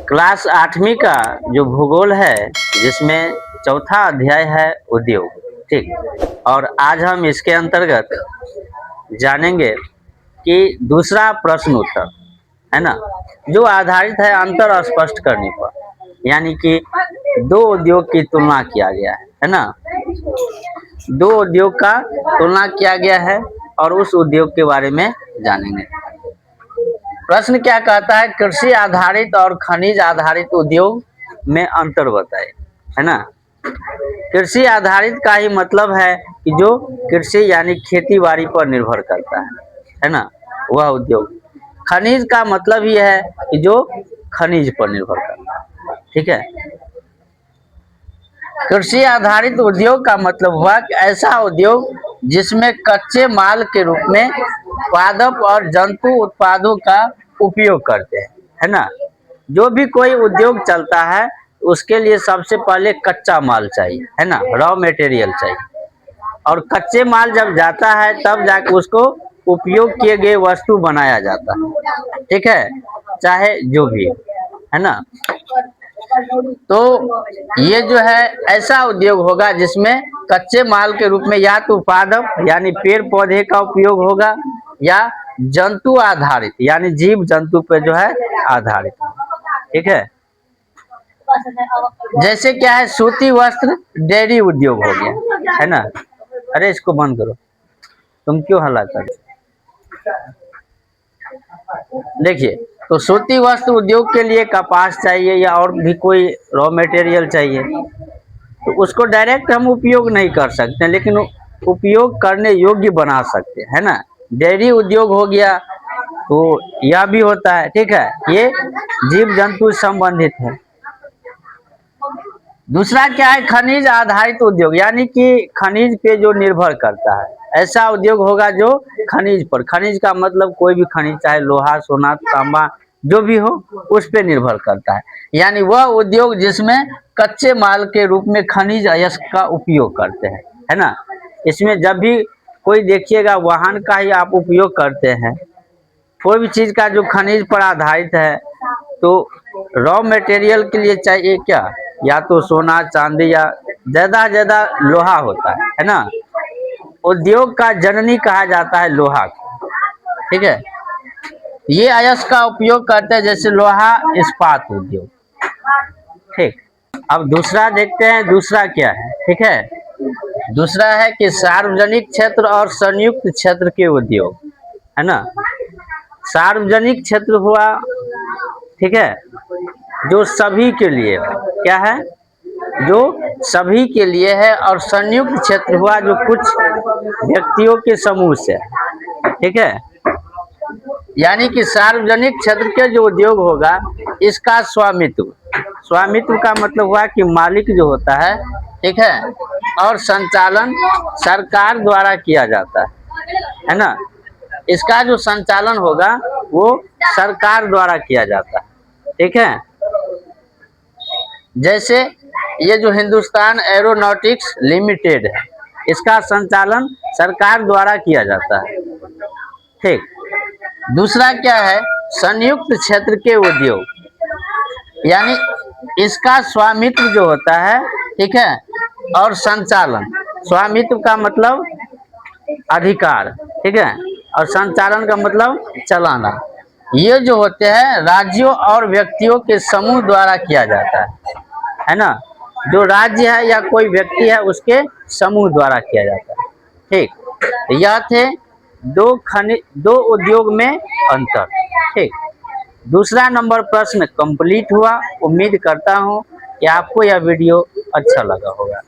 Class 8वीं का जो भूगोल है, जिसमें चौथा अध्याय है उद्योग। ठीक, और आज हम इसके अंतर्गत जानेंगे कि दूसरा प्रश्न उत्तर है ना, जो आधारित है अंतर स्पष्ट करने पर, यानी कि दो उद्योग की तुलना किया गया है ना। दो उद्योग का तुलना किया गया है और उस उद्योग के बारे में जानेंगे। प्रश्न क्या कहता है, कृषि आधारित और खनिज आधारित उद्योग में अंतर बताए, है ना। कृषि आधारित का ही मतलब है कि जो कृषि यानी खेती बाड़ी पर निर्भर करता है ना, वह उद्योग। खनिज का मतलब ही है कि जो खनिज पर निर्भर करता है। ठीक है, कृषि आधारित उद्योग का मतलब हुआ कि ऐसा उद्योग जिसमें कच्चे माल के रूप में पादप और जंतु उत्पादों का उपयोग करते हैं, है ना। जो भी कोई उद्योग चलता है उसके लिए सबसे पहले कच्चा माल चाहिए, है ना, रॉ मटेरियल चाहिए। और कच्चे माल जब जाता है तब जाकर उसको उपयोग किए गए वस्तु बनाया जाता है। ठीक है, चाहे जो भी, है ना। तो ये जो है ऐसा उद्योग होगा जिसमें कच्चे माल के रूप में या तो पादप यानी पेड़ पौधे का उपयोग होगा, या जंतु आधारित यानी जीव जंतु पे जो है आधारित। ठीक है, जैसे क्या है, सूती वस्त्र डेयरी उद्योग हो गया, है ना। अरे इसको बंद करो, तुम क्यों हल्ला कर। देखिए, तो सूती वस्त्र उद्योग के लिए कपास चाहिए या और भी कोई रॉ मटेरियल चाहिए, तो उसको डायरेक्ट हम उपयोग नहीं कर सकते, लेकिन उपयोग करने योग्य बना सकते हैं, है ना। डेयरी उद्योग हो गया तो यह भी होता है। ठीक है, ये जीव जंतु संबंधित है। दूसरा क्या है, खनिज आधारित उद्योग, यानी कि खनिज पे जो निर्भर करता है, ऐसा उद्योग होगा जो खनिज पर, खनिज का मतलब कोई भी खनिज, चाहे लोहा सोना तांबा जो भी हो, उस पे निर्भर करता है। यानी वह उद्योग जिसमें कच्चे माल के रूप में खनिज अयस्क का उपयोग करते हैं, है ना। इसमें जब भी कोई देखिएगा वाहन का ही आप उपयोग करते हैं, कोई भी चीज का जो खनिज पर आधारित है, तो रॉ मटेरियल के लिए चाहिए क्या, या तो सोना चांदी या ज्यादा ज्यादा लोहा होता है ना। उद्योग का जननी कहा जाता है लोहा को। ठीक है, ये अयस्क का उपयोग करते हैं, जैसे लोहा इस्पात उद्योग। ठीक, अब दूसरा देखते हैं, दूसरा क्या है। ठीक है, दूसरा है कि सार्वजनिक क्षेत्र और संयुक्त क्षेत्र के उद्योग, है ना। सार्वजनिक क्षेत्र हुआ, ठीक है, जो सभी के लिए क्या है, जो सभी के लिए है, और संयुक्त क्षेत्र हुआ जो कुछ व्यक्तियों के समूह से। ठीक है, यानी कि सार्वजनिक क्षेत्र के जो उद्योग होगा इसका स्वामित्व, स्वामित्व का मतलब हुआ कि मालिक जो होता है, ठीक है, और संचालन सरकार द्वारा किया जाता है ना। इसका जो संचालन होगा वो सरकार द्वारा किया जाता है। ठीक है, जैसे ये जो हिंदुस्तान एरोनॉटिक्स लिमिटेड है, इसका संचालन सरकार द्वारा किया जाता है। ठीक, दूसरा क्या है, संयुक्त क्षेत्र के उद्योग, यानी इसका स्वामित्व जो होता है, ठीक है, और संचालन, स्वामित्व का मतलब अधिकार, ठीक है, और संचालन का मतलब चलाना, ये जो होते हैं राज्यों और व्यक्तियों के समूह द्वारा किया जाता है ना। जो राज्य है या कोई व्यक्ति है उसके समूह द्वारा किया जाता है। ठीक, यह थे दो उद्योग में अंतर। ठीक, दूसरा नंबर प्रश्न कंप्लीट हुआ। उम्मीद करता हूं कि आपको यह वीडियो अच्छा लगा होगा।